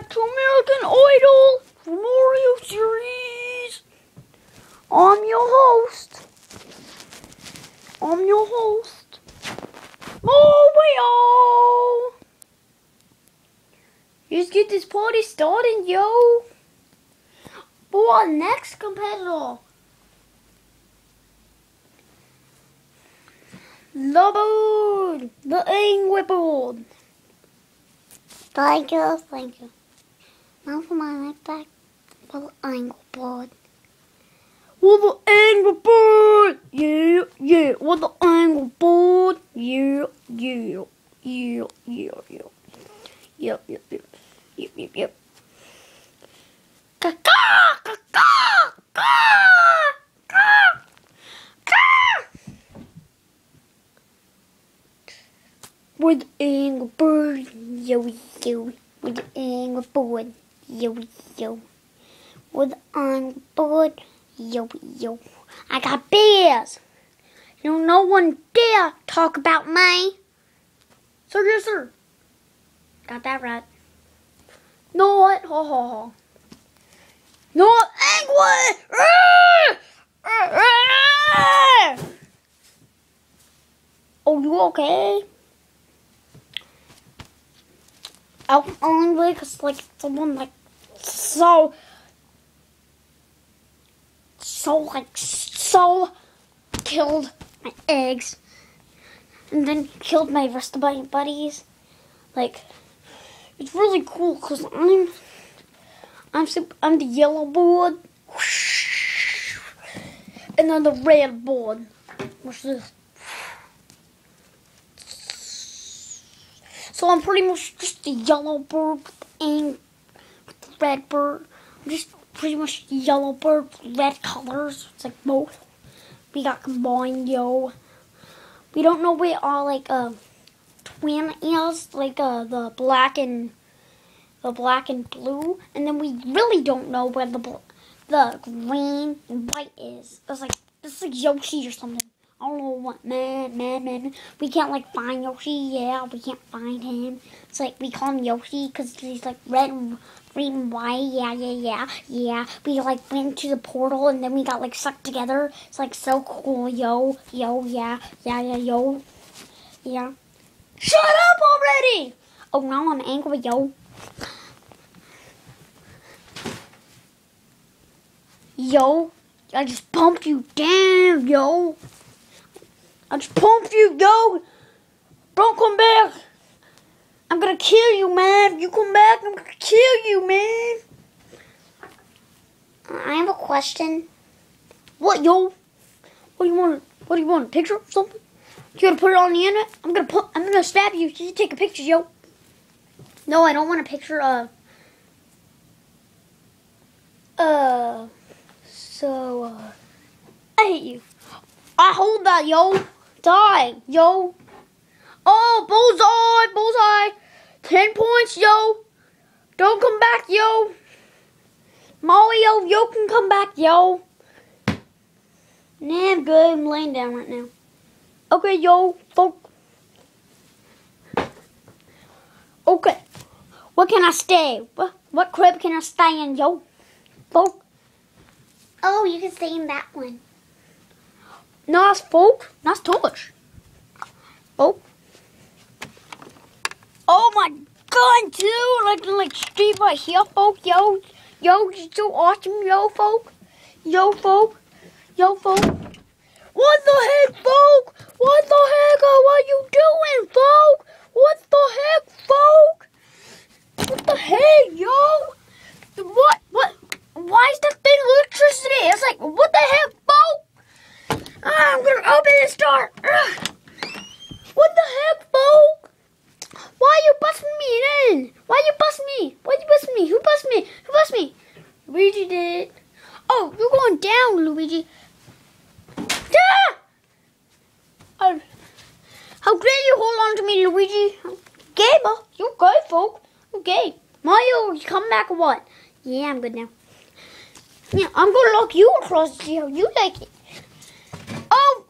back to American Idol for Mario series. I'm your host. Mario. Let's get this party started, yo. For our next competitor. The bird. The angry bird. Thank you. Now for my backpack for the angry bird. With the angry bird. Yeah. With the angry bird. Yeah. Yep. With the angry bird, yo. With the angry bird, yo. With the angry bird, yo. I got bears. No one dare talk about me. Sir, yes, sir. Got that right. No what? Ha. Not angry. Oh, you okay? I was angry because someone so killed my eggs and then killed my rest of my buddies. It's really cool because I'm the yellow board and then the red board, which is. So I'm pretty much just the yellow bird with the red bird. I'm just pretty much the yellow bird with red colors. It's like both. We got combined, yo. We don't know where our twin is, the black and blue, and then we really don't know where the green and white is. It's like Yoshi or something. I don't know what, man. We can't, find Yoshi. Yeah, we can't find him. It's we call him Yoshi because he's, red, green, and white. Yeah. We, went to the portal and then we got, sucked together. It's, so cool, yo. Yeah. Shut up already! Oh, now I'm angry, yo. Yo, I just pumped you down, yo. I just pumped you, yo. Don't come back. I'm gonna kill you, man. If you come back, I'm gonna kill you, man. I have a question. What, yo? What do you want? A picture or something? You gonna put it on the internet? I'm gonna stab you. You take a picture, yo. No, I don't want a picture of. I hate you. I hold that, yo. Die, yo. Oh, bullseye. 10 points, yo. Don't come back, yo. Mario, yo can come back, yo. Nah, I'm good. I'm laying down right now. Okay, yo, folk. Okay. Where can I stay? What crib can I stay in, yo? Folk. Oh, you can stay in that one. Nice, folk. Nice touch. Folk. Oh my god, dude. Like street right here, folk. Yo, you're so awesome, yo, folk. What the heck, folk? What the heck are you doing, folk? What the heck, folk? What the heck, yo? What? Why is that thing electricity? It's what the heck, folk? I'm gonna open this door. What the heck, folk? Why are you busting me in? Why you busting me? Who busted me? Luigi did. Oh, you're going down, Luigi. Ah! How dare you hold on to me, Luigi? Gamer, you're good, folk. Okay. Mario, you come back or what? Yeah, I'm good now. Yeah, I'm gonna lock you across the jail. You like it. Oh,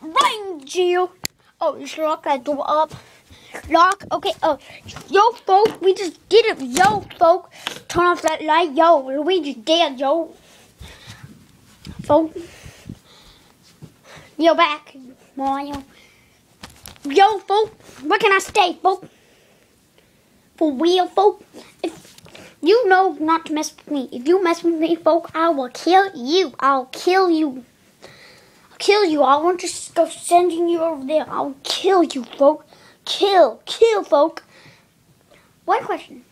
right, Gio. Oh, you should lock that door up. lock. Okay, yo, folk, we just did it. Yo, folk, turn off that light. Yo, Luigi's dead, yo. Folk. Yo, back. Mario. Yo, folk, where can I stay, folk? For real, folk? If you know not to mess with me. If you mess with me, folk, I will kill you. I'll kill you. I'll kill you. I won't just go sending you over there. I'll kill you, folk. Kill, folk. One question.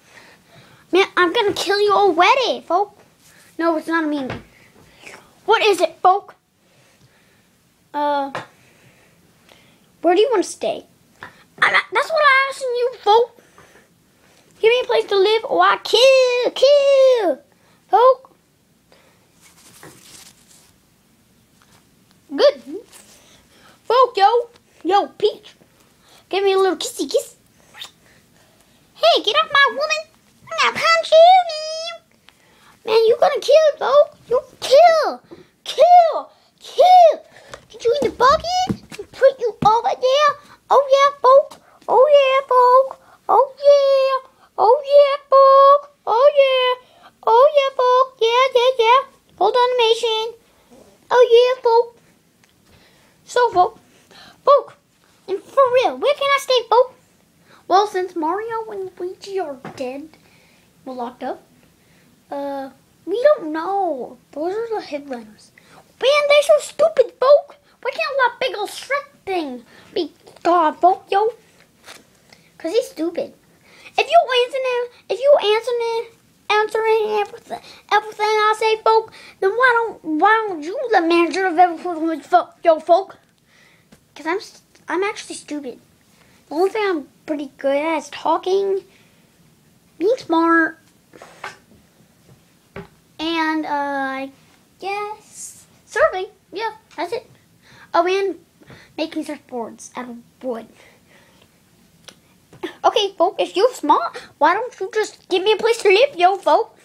Man, I'm gonna kill you already, folk. No, it's not a mean one. What is it, folk? Where do you want to stay? That's what I'm asking you, folk. Give me a place to live or I kill, folk. Good. Folk, yo, Peach. Give me a little kissy kiss. Hey, get off my woman. I'm gonna punch you, man. You gonna kill, folk. You kill. Get you in the bucket and put you over there. Oh yeah, folk. Oh yeah, folk. Oh yeah. Oh yeah, folk. Oh yeah. Oh yeah, folk. Yeah. Hold on, animation. Oh yeah, folk. So, folk. And for real, where can I stay, folk? Well, since Mario and Luigi are dead, we're locked up. We don't know. Those are the headliners. Man, they're so stupid, folk. Why can't that big old Shrek thing be God, folk, yo? Cause he's stupid. If you answering everything I say, folk, then why don't you the manager of everything, folk? Cause I'm actually stupid. The only thing I'm pretty good at is talking, being smart, and I guess surfing. Yeah, that's it. Oh, and making surfboards out of wood. Okay, folk, if you're smart, why don't you just give me a place to live, yo, folk?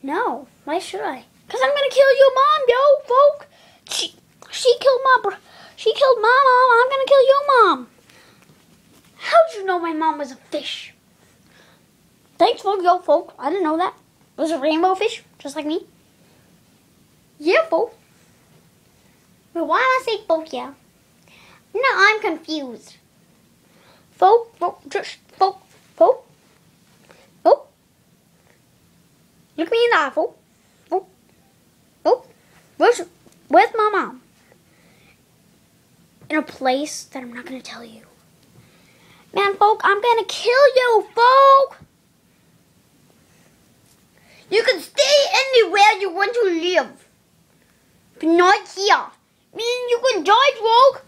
No, why should I? Cause I'm gonna kill your mom, yo, folk. She killed my mom. I'm gonna kill your mom. How'd you know my mom was a fish? Thanks, folk, yo, folk. I didn't know that. It was a rainbow fish, just like me. Yeah, folk. But why did I say folk, yeah? No, I'm confused. Folk. Look me in the eye, folk. Where's my mom? In a place that I'm not gonna tell you. Man, folk, I'm gonna kill you, folk. You can stay anywhere you want to live, but not here. Man, you can die, folk.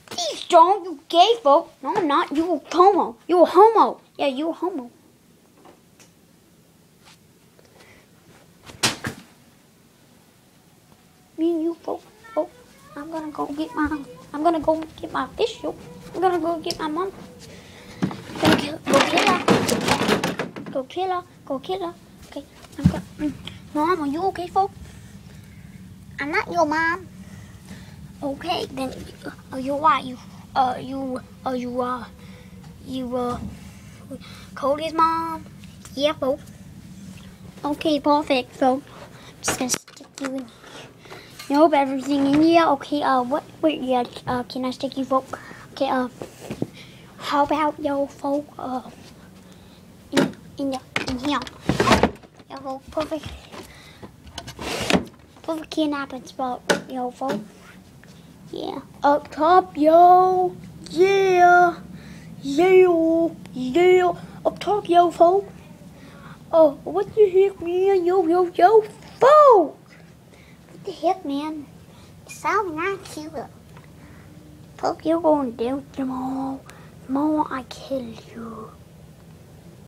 Please don't, you gay, folk. No, I'm not. You a homo. You a homo. Yeah, you a homo. Me and you, folk. I'm gonna go get my fish, yo. I'm gonna go get my mom. Go kill her. Okay, Mom, are you okay, folk? I'm not your mom. Okay, then, you what? You Cody's mom? Yeah, folk. Okay, perfect, folk. I'm just gonna stick you in. Nope, everything in here. Okay, can I stick you, folk? Okay, how about yo, folk, in here. Yo, folk, perfect kidnapping spot, yo, folk. Yeah, up top, yo. Yeah. Up top, yo, folk. Oh, what the heck, man? Yo, folk. What the heck, man? It sounds not cute. Folk, you're going down tomorrow. Tomorrow I kill you.